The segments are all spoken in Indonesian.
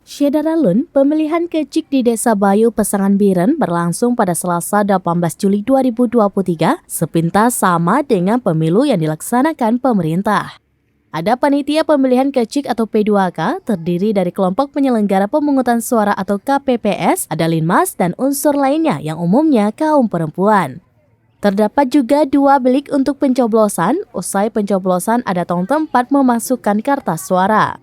Syedaralun, pemilihan kecik di Desa Bayu Pasangan Biren berlangsung pada Selasa 18 Juli 2023, sepintas sama dengan pemilu yang dilaksanakan pemerintah. Ada panitia pemilihan kecik atau P2K terdiri dari kelompok penyelenggara pemungutan suara atau KPPS, ada linmas dan unsur lainnya yang umumnya kaum perempuan. Terdapat juga 2 bilik untuk pencoblosan. Usai pencoblosan ada tong tempat memasukkan kertas suara.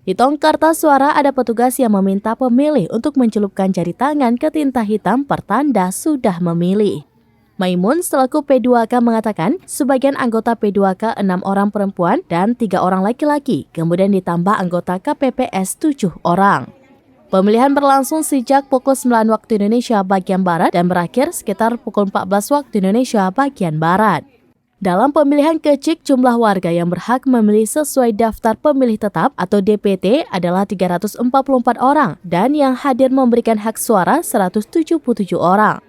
Di tong kertas suara ada petugas yang meminta pemilih untuk mencelupkan jari tangan ke tinta hitam pertanda sudah memilih. Maimun selaku P2K mengatakan sebagian anggota P2K 6 orang perempuan dan 3 orang laki-laki, kemudian ditambah anggota KPPS 7 orang. Pemilihan berlangsung sejak pukul 9 waktu Indonesia bagian Barat dan berakhir sekitar pukul 14 waktu Indonesia bagian Barat. Dalam pemilihan kecik, jumlah warga yang berhak memilih sesuai daftar pemilih tetap atau DPT adalah 344 orang dan yang hadir memberikan hak suara 177 orang.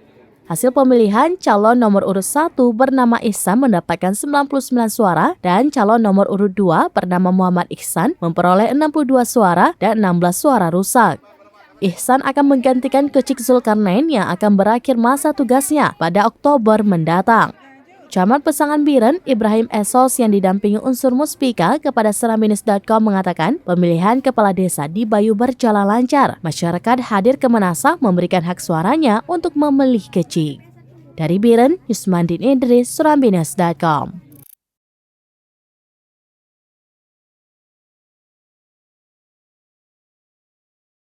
Hasil pemilihan, calon nomor urut 1 bernama Ihsan mendapatkan 99 suara dan calon nomor urut 2 bernama Muhammad Ihsan memperoleh 62 suara dan 16 suara rusak. Ihsan akan menggantikan Kecik Zulkarnain yang akan berakhir masa tugasnya pada Oktober mendatang. Camat Pasangan Biren, Ibrahim Esos yang didampingi unsur Muspika kepada serambinews.com mengatakan pemilihan kepala desa di Bayu berjalan lancar. Masyarakat hadir ke Menasah memberikan hak suaranya untuk memilih kecik. Dari Biren, Yusmandin Idris, serambinews.com.